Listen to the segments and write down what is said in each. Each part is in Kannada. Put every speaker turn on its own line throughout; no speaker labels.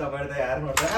ಯಾರು ನೋಡ್ತಾರೆ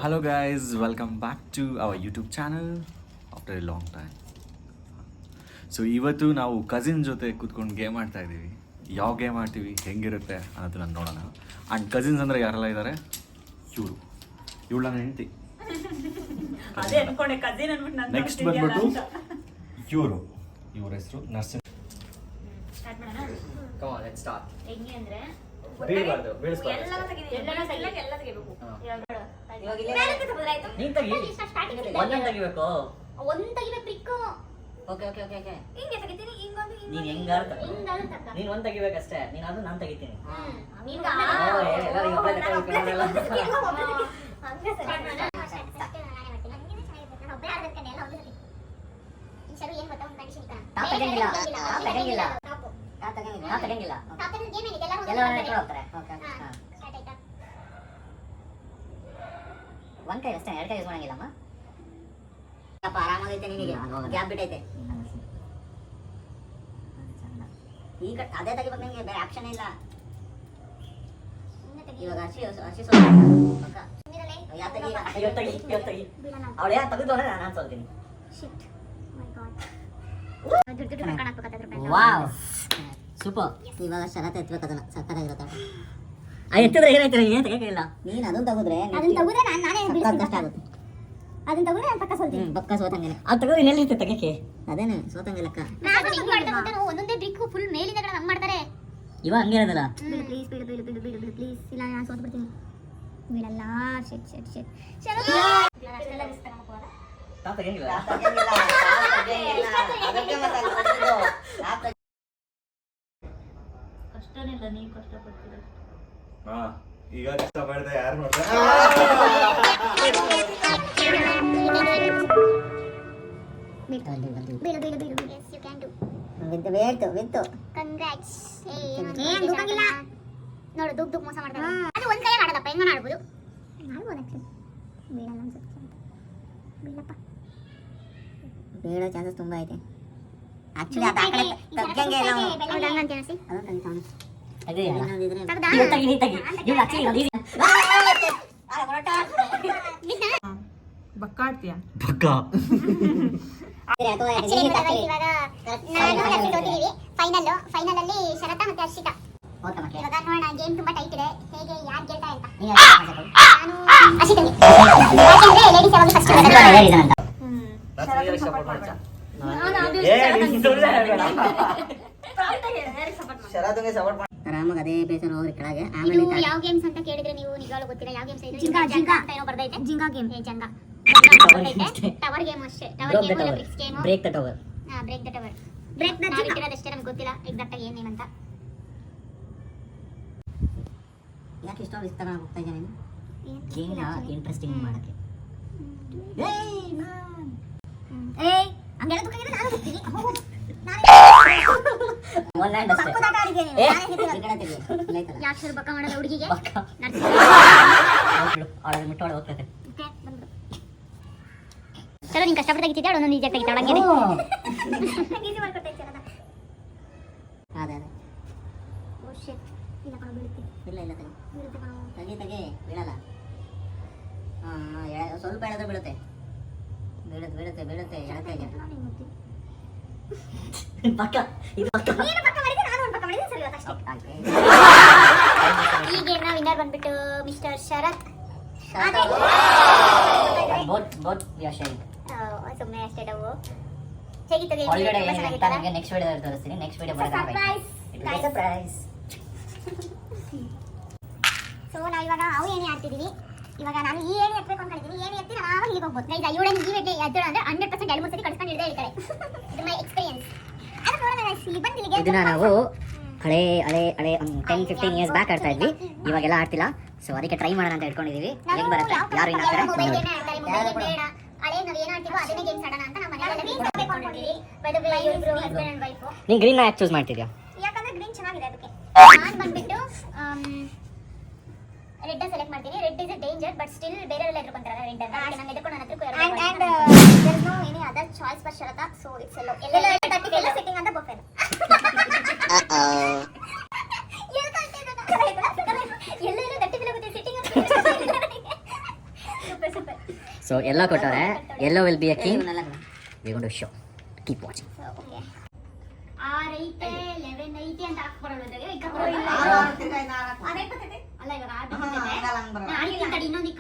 Hello guys, welcome back to our YouTube channel after a long time. So ಇವತ್ತು ನಾವು ಕಸಿನ್ ಜೊತೆ ಕೂತ್ಕೊಂಡು ಗೇಮ್ ಆಡ್ತಾ ಇದ್ದೀವಿ. ಯಾವ ಗೇಮ್ ಆಡ್ತೀವಿ, ಹೆಂಗಿರುತ್ತೆ ಅನ್ನೋದನ್ನ ನೋಡೋಣ. ಆ್ಯಂಡ್ ಕಸಿನ್ಸ್ ಅಂದರೆ ಯಾರೆಲ್ಲ ಇದ್ದಾರೆ, ಇವಳು ನನ್ನ ಹೆಂಡತಿ. ನೆಕ್ಸ್ಟ್ ಬಂದ್ಬಿಟ್ಟು ಇವ್ರ ಹೆಸರು nursing.
Okay okay okay okay ನೀನು ಹೆಂಗಾರು ನೀನು ಒಂದು ತೆಗಿಬೇಕಷ್ಟೇ, ನೀನು ಅದು ನಾನು ತೆಗಿತೀನಿ. ಒಂದ್ ಕೈ ಅಷ್ಟೇ, ಎರಡು ಕೈ ಯೂಸ್ ಮಾಡಂಗಿಲ್ಲಮ್ಮ. ಆರಾಮಾಗೈತೆ ನಿನಗೆ, ಗ್ಯಾಪ್ ಬಿಟ್ಟೈತೆ. ಈಗ ಅದೇ ತೆಗಿಬೇಕು, ನಿಮಗೆ ಬೇರೆ ಆಪ್ಷನ್ ಇಲ್ಲ. ಇವಾಗ ಅವಳು ಯಾರು ತೆಗೆದು ನಾನು ಸೋಲ್ತೀನಿ. Wow super. ಇವಾಗ ಶರತ್ ಎತ್ತಬೇಕು, ಅದನ್ನ ಸಕ್ಕತ್ತಾಗಿರುತ್ತೆ. ಎತ್ತಿದ್ರೆ ಏನಾಯ್ತು, ಏನು ತೆಗಿಲ್ಲ. ನೀನು ಅದನ್ನ ತೆಗೆದ್ರೆ ಕಷ್ಟ ಆಗುತ್ತೆ. ಅದನ್ನ ತಗೊಂಡ್ರೆ ನಾನು ಪಕ್ಕ ಸೋಲ್ತೀನಿ. ಪಕ್ಕ ಸೋತಂಗನೆ. ಅದು ತಗೊಂಡು ಇನ್ನೆಲ್ಲಿರುತ್ತೆ ತೆಗಕ್ಕೆ? ಅದೇನೆ ಸೋತಂಗೆ ಲೆಕ್ಕ. ಒಂದೊಂದೇ ಬ್ರಿಕ್ ಫುಲ್ ಮೇಲಿಂದ ಕಡೆ ಹಂಗೆ ಮಾಡ್ತಾರೆ. ಇವಾಗ ಹಂಗೆ ಇರೋದಲ್ಲ. ಪ್ಲೀಸ್ ಬಿಡು ಬಿಡು ಬಿಡು ಬಿಡು ಬಿಡು ಪ್ಲೀಸ್. ಇಲ್ಲ ನಾನು ಸೋತ್ ಬಿಡ್ತೀನಿ. ಬಿಡಲ್ಲ. ಶೆಟ್ ಶೆಟ್ ಶೆಟ್ ಚಲೋ ಅಷ್ಟೆಲ್ಲ ಮಿಸ್ ಮಾಡಕೋರ. ತೆಗಂಗಿಲ್ಲ. ಅದಕ್ಕೆ ಮತ್ತೆ ಕಷ್ಟನೇ ಇಲ್ಲ, ನೀವು ಕಷ್ಟಪಡ್ತೀರ.
ಈಗ ಕಷ್ಟಪಡ್ದೆ ಯಾರು ನೋಡ್ತಾರೆ.
ನೋಡು ದುಗ್ ದುಗ್ ಮೋಸ ಮಾಡ್ತಾರೆ. ಅದು ಒಂದ್ ಕೈ ಆಡೋದಪ್ಪ, ಹೆಂಗ ಆಡ್ಬೋದು?
ಬೀಳೋ ಚಾನ್ಸಸ್ ತುಂಬಾ ಐತೆ. ಆಕ್ಚುಲಿ
ಫೈನಲ್ ಅಲ್ಲಿ ಶರತ ಮತ್ತೆ ಹರ್ಷಿತಾ. ಇವಾಗ ನೋಡೋಣ, ಗೇಮ್ ತುಂಬಾ ಟೈಟ್ ಇದೆ, ಹೇಗೆ ಯಾರು ಗೆಲ್ತಾರೆ ಅಂತ. ನಾನು ಹರ್ಷಿತಂಗೆ, ಯಾಕೆಂದ್ರೆ ಲೇಡೀಸ್ ಯಾವಾಗ ಫಸ್ಟ್
ಆರಾಮಾಗಿ ಅದೇ ಪ್ಲೇಸ್ ಹೋಗ್ರಿ ಕೆಳಗೆ.
ಇದು ಯಾವ ಗೇಮ್ಸ್ ಅಂತ ಕೇಳಿದ್ರೆ ನೀವು ನಿಜವಾಗ್ಲೂ ಗೊತ್ತಿಲ್ಲ ಯಾವ ಗೇಮ್ಸ್ ಇದೆ. ಜಿಂಗಾ ಅಂತ ಏನೋ ಬರ್ದೈತೆ. Jenga game. Jenga tower game ಅಷ್ಟೇ. ಟವರ್ ಗೇಮ್ ಇಲ್ಲ, bricks game.
Break the tower.
Break the tower. Break the ನಾವು ಇಟ್ಟಿರೋದಷ್ಟೇ, ನಮಗೆ ಗೊತ್ತಿಲ್ಲ ಎಕ್ಸಾಕ್ಟ್ ಆಗಿ ಏನು ನೇಮ್ ಅಂತ.
ಯಾಕೆ ಇಷ್ಟ ರಿಸ್ಕ್ ತಗೊಂಡು ಹೋಗ್ತಾ ಇದ್ದೀನಿ ನೀನು? ಗೇಮ್ನ ಇಂಟ್ರೆಸ್ಟಿಂಗ್ ಮಾಡಕ್ಕೆ.
ಏಯ್ ಹಂಗೆಲ್ಲ ದುಃಖ ನಾನು ಹೋಗ್ತೀನಿ.
ಒನ್ ಲ್ಯಾಂಡ್ ಅಷ್ಟೇ.
ಯಾಕೆ ಶುರು ಬಕ್ಕ ಮಾಡೋದು ಹುಡುಗಿಗೆ?
ಮಿಟ್ಟೋಳೆ ಹೋಗ್ತೈತೆ.
ಚಲೋ ನೀನು ಕಷ್ಟಪಟ್ಟು ತೆಗಿತಿದ್ದೆ, ಒಂದೊಂದು ಈಜಾಗಿ ತೆಗಿತಾಳೆ. ಹಂಗೆ ಈಸಿ ಮಾಡ್ಕೊಡ್ತೈತೆ ಚಲೋ.
ಅದೇ ಅದೇ.
ಓ ಶಿಟ್. ಇಲ್ಲ ಕಣ ಬೀಳುತ್ತೆ.
ಇಲ್ಲ ಇಲ್ಲ ತೆಗಿ
ಬೀಳುತ್ತೆ ಕಣ.
ತೆಗಿ ತೆಗಿ, ಬೀಳಲ್ಲ. ಸ್ವಲ್ಪ ಎಳೆದ್ರೆ ಬೀಳುತ್ತೆ. ಬೀಳುತ್ತೆ ಬೀಳುತ್ತೆ ಬೀಳುತ್ತೆ, ಎಳತೆ ಇದೆ. ಪಕ್ಕ ಇದು ಪಕ್ಕ.
ನೀನು ಪಕ್ಕ ಮಾಡಿದ್ರೆ ನಾನು ಒಂದು ಪಕ್ಕ ಮಾಡಿದ್ರೆ ಸರಿ ಹೋಗುತ್ತೆ ಅಷ್ಟೇ. ಈ ಗೇಮ್ನ ವಿನ್ನರ್ ಬಂದ್ಬಿಟ್ಟು ಮಿಸ್ಟರ್ ಶರತ್.
ಬೋತ್ ಯಶ್.
ಸುಮ್ಮನೆ ಅಷ್ಟೇ ಡವು. ಹೇಗಿತ್ತು ಗೇಮ್?
ಆಲ್ರೆಡಿ ನನಗೆ ನೆಕ್ಸ್ಟ್ ವಿಡಿಯೋದಲ್ಲಿ ತೋರಿಸ್ತೀನಿ. ನೆಕ್ಸ್ಟ್ ವಿಡಿಯೋ ಬರೋದು ಸರ್ಪ್ರೈಸ್.
ಸೊ ನಾವು ಇವಾಗ ಅವು ಏನೇ ಆಡ್ತಿದ್ದೀವಿ. ಇವಾಗ ನಾನು ಈ ಏಣಿ ಎತ್ತಬೇಕು ಅನ್ಕೊಂಡಿದ್ದೀನಿ. ಏಣಿ ಎತ್ತಿ ನಾನು ಆವಾಗ ಇಲ್ಲಿಗೆ ಹೋಗ್ಬೋದು. ಗೈಸ್ ಇವಳನ್ನು ಈ ವೇಳೆ ಎತ್ತೋಣ ಅಂದ್ರೆ 100% 2-3 ಸತಿ ಕಳ್ಸ್ಕೊಂಡು ಹಿಡಿದೇ ಹೇಳ್ತಾರೆ. ಇದು ಮೈ ಎಕ್ಸ್ಪೀರಿಯನ್ಸ್. ಅದು ನೋಡೋಣ ಗೈಸ್, ಇಲ್ಲಿ ಬಂದು ಇಲ್ಲಿಗೆ
ಇದನ್ನ ನಾವು ಹಳೆ 10-15 ಇಯರ್ಸ್ ಬ್ಯಾಕ್ ಆಡ್ತಾ ಇದ್ವಿ. ಇವಾಗೆಲ್ಲ ಆಡ್ತಿಲ್ಲ. ಸೊ ಅದಕ್ಕೆ ಟ್ರೈ ಮಾಡೋಣ ಅಂತ ಇಟ್ಕೊಂಡಿದೀವಿ. ಹೇಗೆ ಬರುತ್ತೆ, ಯಾರು ಇನ್ನ
ಮೊಬೈಲ್ ಗೇಮ್ ಆಡ್ತಾರೆ. ಮೊಬೈಲ್ ಗೇಮ್ ಬೇಡ, ಹಳೆ ನಾವು ಏನು ಆಡ್ತೀವೋ ಅದನ್ನೇ ಗೇಮ್ಸ್ ಆಡೋಣ ಅಂತ ನಮ್ಮ ಮನೆಯಲ್ಲಿ
ನೀನು ಗ್ರೀನ್ ಯಾಕೆ ಚೂಸ್ ಮಾಡ್ತಿದ್ಯಾ?
ಯಾಕಂದ್ರೆ ಗ್ರೀನ್ ಚೆನ್ನಾಗಿದೆ ಅದಕ್ಕೆ. ನಾನು ಬಂದ್ಬಿಟ್ಟು ರೆಡ್ ಸೆಲೆಕ್ಟ್ ಮಾಡ್ತೀನಿ. Red is a danger but still ಬೇರೆಯವರೆಲ್ಲ ಎದುರ್ಕೊಂತಾರೆ ರೆಡ್ ಅಂತ. ಅದಕ್ಕೆ ನಾನು ಎದುರ್ಕೊಂಡು ನನ್ನ ಹತ್ರಕ್ಕೂ ಎರಡು and there is no any other choice for Sharata, so it's yellow. Yellow sitting on the buffet. ಎಲ್ಲೆಲ್ಲೋ ದಟ್ಟಿ ಬಿಲ ಗೊತ್ತಿ sitting on super.
So yellow ಕೊಟ್ಟರೆ yellow will be a king. We are going to show. Keep watching.
So okay. 6 ಐತೆ 11 ಐತೆ ಅಂತ ಹಾಕ್ಬಿಡೋದು. ಈಗ ಅಲ್ಲ ಇವಾಗ 6 ಬಿಟ್ಟಿದೆ. ನಾನು ಈ ಕಡೆ ಇನ್ನೊಂದು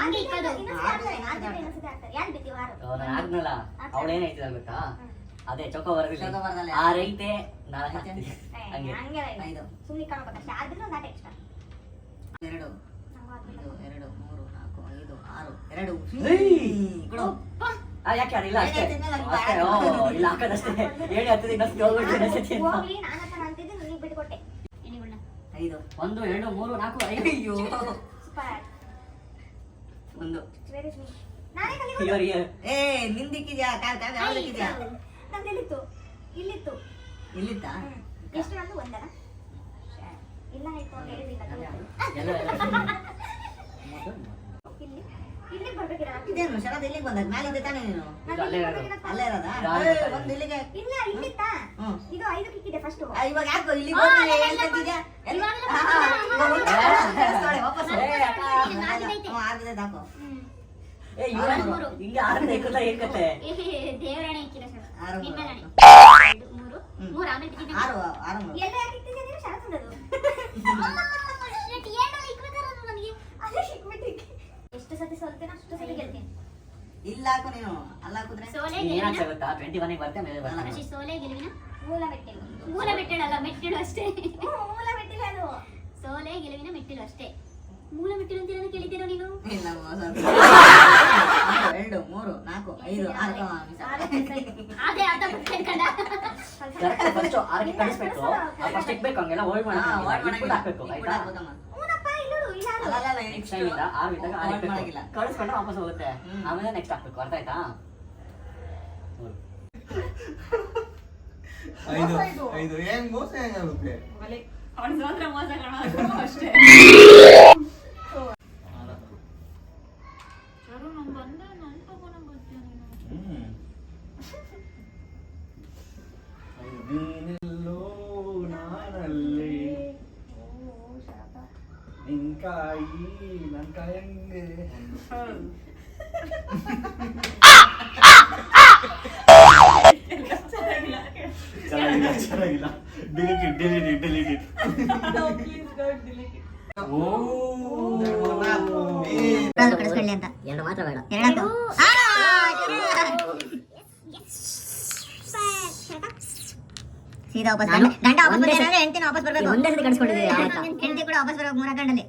ಹಂಗೆ ಇಕ್ಕೋದು. ಯಾರು ಬಿತ್ತಿ ವಾರ?
ಆದ್ನಲ್ಲ ಅವಳು ಏನು ಹೇಳ್ತಿದ್ದ ಗೊತ್ತಾ? ಅದೇ ಚೌಕೋವರದಲ್ಲಿ 6 ಐತೆ 4 ಹಂಗೆ
ಸುಮ್ಮನೆ ಕಾಣಬೇಕಷ್ಟೇ. ಆದ್ರೂ ಒಂದು ಆಟ ಎಕ್ಸ್ಟ್ರಾ
2 2 3 4 5 6 2 ಯಾಕೆ ಅದಿಲ್ಲ ಅಷ್ಟೇ ಇಲ್ಲ ಹಾಕೋದಷ್ಟೇ ಹೇಳಿ ಹತ್ತಿದ ಇನ್ನೊಂದು ಹೋಗ್ಬಿಟ್ಟು
ಹೋಗ್ಲಿ ನಾನು ಹತ್ರ ಅಂತಿದ್ದು ನಿನಗೆ ಬಿಟ್ಕೊಟ್ಟೆ. ಎಣಿಗಳನ್ನ
5 1 2 3 4 5 ಅಯ್ಯೋ
ಸೂಪರ್
1
ವೆರಿ ಸ್ವೀಟ್. ನಾನೇ ಕಲಿ
ಇವರಿಗೆ ಏ ನಿಂದಿಕ್ಕಿದ್ಯಾ ಯಾವ್ದಕ್ಕಿದ್ಯಾ?
ನಂದೆಲ್ಲಿತ್ತು? ಇಲ್ಲಿತ್ತು.
ಇಲ್ಲಿತ್ತಾ?
ಎಷ್ಟು ನಂದು ಒಂದಲ್ಲ ಇಲ್ಲ ಆಯ್ತು ಅಂತ ಹೇಳಿದಿಲ್ಲ. ಇಲ್ಲಿ ಇಲ್ಲಿ ಬರ್ಬೇಕಿಲ್ಲ.
ಇದೇನು ಶರತ್ ಇಲ್ಲಿಗೆ ಬಂದಾಗ ಮೇಲೆ ತಾನೇ ನೀನು ಅಲ್ಲೇ ಇರೋದಾ? ಒಂದು ಇಲ್ಲಿಗೆ
ಇಲ್ಲ ಇಲ್ಲಿತ್ತಾ? ಇದು 5 ಕಿಕ್ಕಿದೆ ಫಸ್ಟ್.
ಇವಾಗ ಯಾಕೋ ಇಲ್ಲಿಗೆ ಬಂದು ಹೇಳ್ತಿದ್ಯಾ? ವಾಪಸ್ ಆಗಿದೆ ತಾಕೋ. ಏ ಇವರು ಹಿಂಗೆ ಆರನೇ ಇಕ್ಕಲ್ಲ ಏನ್ ಕತೆ?
ದೇವರಾಣೆ ಇಕ್ಕಿಲ್ಲ ಸರ್. ನಿಮ್ಮನೆ 3 ಆಮೇಲೆ ಬಿಟ್ಟಿದ್ದೀನಿ. 6 ಎಲ್ಲ ಯಾಕೆ ಇಟ್ಟಿದ್ದೀರಾ ನೀವು? ಶರತ್ ಅಂದದು ಶಿಟ್ ಏನೋ ಇಕ್ಬೇಕಾದ್ರೆ ನನಗೆ ಅದೇ ಶಿಕ್ಬಿಟ್ಟು ಎಷ್ಟು ಸತಿ ಸೋಲ್ತೇನೆ ಅಷ್ಟು ಸತಿ ಗೆಲ್ತೀನಿ.
ಇಲ್ಲ ಹಾಕು ನೀನು ಅಲ್ಲ ಹಾಕಿದ್ರೆ
ಸೋಲೆ
ಏನಾಗ್ತಾ ಗೊತ್ತಾ? 21 ಗೆ ಬರ್ತೆ ಮೇಲೆ ಬರಲ್ಲ.
ಅಷ್ಟೇ ಸೋಲೆ ಗೆಲುವಿನ ಮೂಲ ಮೆಟ್ಟಿಲು. ಮೂಲ ಮೆಟ್ಟಿಲಲ್ಲ ಮೆಟ್ಟಿಲು ಅಷ್ಟೇ. ಮೂಲ ಮೆಟ್ಟಿಲು ಅದು. ಸೋಲೆ ಗೆಲುವಿನ ಮೆಟ್ಟಿಲು ಅಷ್ಟೇ. ಮೂಲ ಮೆಟ್ಟಿಲು ಅಂತ ಏನೋ ಕೇಳಿದ್ದೀರಾ ನೀನು?
ಇಲ್ಲ 2 3 4 5 6
ಅದೇ ಅದ ಬಿಟ್ಕೊಂಡ
ಫಸ್ಟ್ 6 ಕಳಿಸ್ಬೇಕು. ಫಸ್ಟ್ ಇಕ್ಬೇಕು ಹಂಗೆಲ್ಲ ಹೋಲ್ಡ್ ಮಾಡಕ್ಕೆ ಹಾಕಬೇಕು ಆಯ್ತಾ?
ಮೂನಪ್ಪ ಇಲ್ಲೂ ಇಲ್ಲ
ಅಲ್ಲ ನೆಕ್ಸ್ಟ್ ಟೈಮ್ ಇಂದ 6 ಇದ್ದಾಗ 6 ಮಾಡಾಗಿಲ್ಲ ಕಳಿಸ್ಕೊಂಡ್ರೆ ವಾಪಸ್ ಹೋಗುತ್ತೆ. ಆಮೇಲೆ ನೆಕ್ಸ್ಟ್ ಹಾಕಬೇಕು. ಅರ್ಥ ಆಯ್ತಾ?
5 ಹೆಂಗ್ ಮೋಸ ಹೆಂಗಾಗುತ್ತೆ?
ಅವನ ಸೋತ್ರ ಮೋಸ ಕಾಣೋದು ಅಷ್ಟೇ. ಚರು ನಮ್ ಬಂದ ನನ್ ತಗೊಂಡ ಬರ್ತೀಯ ನೀನು.
ನೀನೆಲ್ಲೋ ನಾನಲ್ಲಿ ನಿನ್ಕಾಯಿ ನನ್ ಕಾಯಂಗೆ ಚೆನ್ನಾಗಿಲ್ಲ. Delete it.
ಕಳಿಸ್ಕೊಳ್ಳಿ ಅಂತ 2 ಮಾತ್ರ ಬೇಡ. 2 ಸೀದಾ ವಾಪಸ್ ಗಂಡ ವಾಪಸ್ ಬಂದ್ರೆ ಹೆಂಡತಿನ ವಾಪಸ್ ಬರಬೇಕು. ಒಂದೇ ಸತಿ ಕಳಿಸ್ಕೊಂಡಿದ್ದೀವಿ. ಹೆಂಡತಿ ಕೂಡ ವಾಪಸ್ ಬರಬೇಕು 3 ಗಂಟಲ್ಲಿ.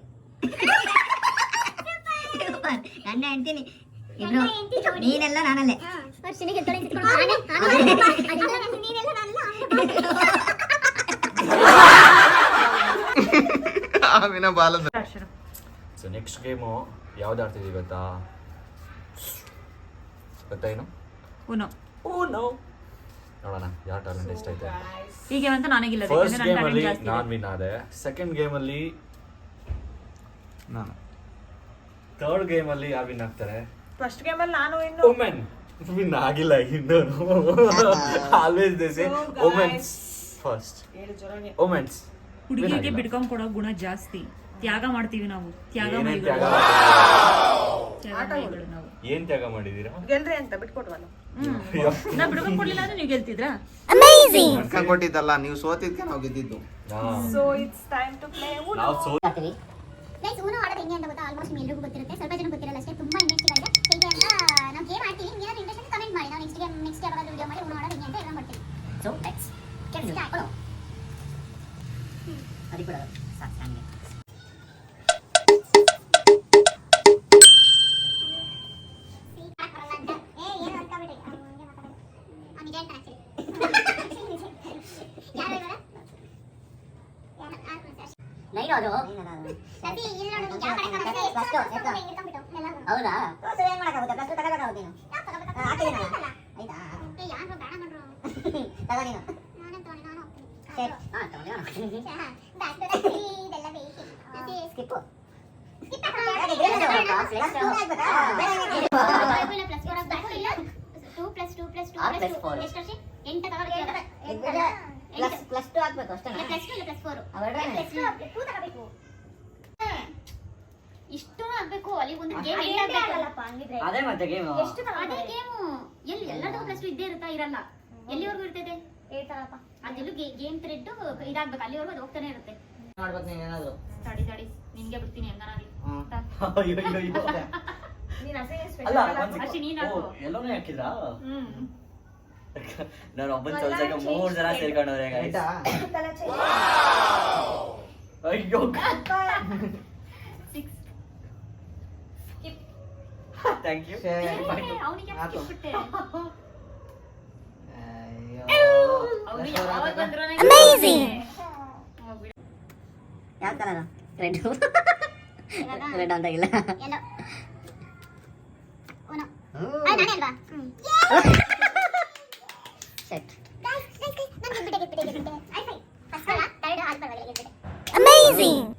ಗಂಡ ಹೆಂಡತಿನಿ ಇಬ್ರು ನೀನೆಲ್ಲ ನಾನಲ್ಲೇ.
ವರ್ಷನಿಗೆ ತೊಳೆ ಸಿಕ್ಕೊಂಡು ನೀನೆಲ್ಲ ನಾನೆಲ್ಲ
ಆಮೇಲೆ ಬಾಲದ.
ಸೊ ನೆಕ್ಸ್ಟ್ ಗೇಮು ಯಾವ್ದು ಆಡ್ತಿದ್ದೀವಿ ಗೊತ್ತಾ? ಏನು ನೋಡೋಣ ಯಾರ ಟ್ಯಾಲೆಂಟ್ ಎಷ್ಟೈತೆ.
ಹೀಗೆ ಅಂತ ನನಗಿಲ್ಲ.
ಫಸ್ಟ್ ಗೇಮಲ್ಲಿ ನಾನು ವಿನ್ ಆದೆ. ಸೆಕೆಂಡ್ ಗೇಮಲ್ಲಿ
ನಾನು.
ಥರ್ಡ್ ಗೇಮಲ್ಲಿ ಯಾರು ವಿನ್ ಆಗ್ತಾರೆ?
ಫಸ್ಟ್ ಗೇಮಲ್ಲಿ ನಾನು
ವುಮೆನ್ ವಿನ್ ಆಗಿಲ್ಲ ಇನ್ನೂ. Always they say women's first. Women's
ಹುಡುಗಿಗೆ ಬಿಡ್ಕೊಂಡ್ ಕೊಡೋ ಗುಣ ಜಾಸ್ತಿ. ತ್ಯಾಗ ಮಾಡ್ತೀವಿ ನಾವು. ತ್ಯಾಗ
ನಾವು ಏನ್ ತ್ಯಾಗ ಮಾಡಿದೀರಾ?
ಗೆಲ್ರಿ ಅಂತ ಬಿಟ್ಕೊಟ್ವಲ್ಲ. ನಾ ಬಿಡ್ಕೊಂಡ್ ಕೊಡ್ಲಿಲ್ಲ ಅಂದ್ರೆ ನೀವು ಗೆಲ್ತಿದ್ರಾ?
ಕೊಟ್ಟಿದ್ದಲ್ಲ ನೀವು ಸೋತಿದ್ಕೆ ನಾವು ಗೆದ್ದಿದ್ದು.
So it's time to play UNO.
Guys UNO ಆಡೋದು ಹೆಂಗೆ ಅಂತ ಗೊತ್ತಾ? ಆಲ್ಮೋಸ್ಟ್ ಎಲ್ರಿಗೂ ಗೊತ್ತಿರುತ್ತೆ. ಸ್ವಲ್ಪ ಜನ ಗೊತ್ತಿರಲ್ಲ ಅಷ್ಟೇ. ತುಂಬಾ ಇಂಟ್ರೆಸ್ಟಿಂಗ್ ಆಗಿದೆ. ಹೇಗೆ ಅಂತ ನಾವು ಗೇಮ್ ಆಡ್ತೀವಿ. ನಿಮ್ಗೆ ಏನಾದ್ರು ಇಂಟ್ರೆಸ್ಟ್ ಕಮೆಂಟ್ ಮಾಡಿ. ನಾವು ನೆಕ್ಸ್ಟ್ ಯಾವಾಗಾದ್ರೂ ವಿಡಿಯೋ ಮಾಡಿ ಊನೋ ಆಡೋದು ಹೆಂಗೆ ಅಂತ ಎಲ್ಲ ಮಾಡ್ತೀವಿ.
So let's get start. ಅದು ಕೂಡ ಸಾಕು. ಹೌದಾ? ಏನ್ ಮಾಡಕ್ಕಾಗುತ್ತೆ? ಪ್ಲಸ್ 2 ತಗೋಬೇಕಾಗುತ್ತೆ ನೀನು. ಆಯ್ತಾ ತಗೋ ನೀನು
ನಾನು ತಗೊಂಡೆ ನಾನು ಹೋಗ್ತೀನಿ
ಸೆಟ್ ಹಾಂ ತಗೊಳ್ಳಿ
ಬ್ಯಾಕ್ ಟು ದ ಇದೆಲ್ಲ ಬೇಕು
ಸ್ಕಿಪ್ಪು
ಸ್ಕಿಪ್ ಪ್ಲಸ್ 4 ಬ್ಯಾಕ್ ಇಲ್ಲ 2 + 2 + 2
plus 4.
ಎಷ್ಟು ವರ್ಷ 8 ತಗೋಬೇಕು
ಪ್ಲಸ್ 2 ಹಾಕ್ಬೇಕು ಅಷ್ಟೇ
ಇಲ್ಲ +2 ಇಲ್ಲ +4
ಅವೆರಡೇ
+2 ತಗೋಬೇಕು ಇಷ್ಟು ಆಗ್ಬೇಕು ಅಲ್ಲಿ ಒಂದು ಗೇಮ್ ಎಂಡ್ ಆಗಲ್ಲಪ್ಪ ಹಂಗಿದ್ರೆ
ಅದೇ ಮತ್ತೆ ಗೇಮ್
ಎಷ್ಟು ಅದೇ ಗೇಮು ಎಲ್ಲಿ ಎಲ್ಲದಕ್ಕೂ +2 ಇದ್ದೇ ಇರುತ್ತಾ ಇರಲ್ಲ ಎಲ್ಲಿವರೆಗೂ ಇರ್ತೈತೆ 8 ತಗೋಪ್ಪ ಅದೆಲ್ಲೂ ಗೇಮ್ ಥ್ರೆಡ್ ಇದಾಗಬೇಕು ಅಲ್ಲಿವರೆಗೂ ಅದು ಹೋಗ್ತಾನೆ ಇರುತ್ತೆ
ಮಾಡ್ಬೇಕು ನೀನು ಏನಾದ್ರು
ತಡಿ ನಿನ್ಗೆ ಬಿಡ್ತೀನಿ ಹೆಂಗಾನಾಗ್ಲಿ ನೀನು
ಅಲ್ಲ
ಅಷ್ಟೇ ನೀನು ಹಾಕು
ಎಲ್ಲೋನೇ ಹಾಕಿದ್ರಾ ನಾನು ಒಬ್ಬನ ಸೋಲ್ಸಕ್ಕೆ 3 ಜನ ಸೇರ್ಕೊಂಡವ್ರೆ guys. ಅಯ್ಯೋ
6
ಥ್ಯಾಂಕ್ ಯು
ಅವನಿಗೆ ಬಿಟ್ಟೆ
ಯಾವ ಕಲರ್ ರೆಡ್ ರೆಡ್ ಅಂತ ಇಲ್ಲ
ಎಲ್ಲೋ ಓನೋ ನಾನೇ ಅಲ್ವಾ
ಸೆಟ್
ಗೈಸ್ ನಾನು ಗೆದ್ಬಿಟ್ಟೆ ಐ ಫೈ ಫಸ್ಟ್ ಅಲ್ಲ ಥರ್ಡ್ ಆಲ್ಬಮ್ ಗೆದ್ಬಿಟ್ಟೆ ಅಮೇಜಿಂಗ್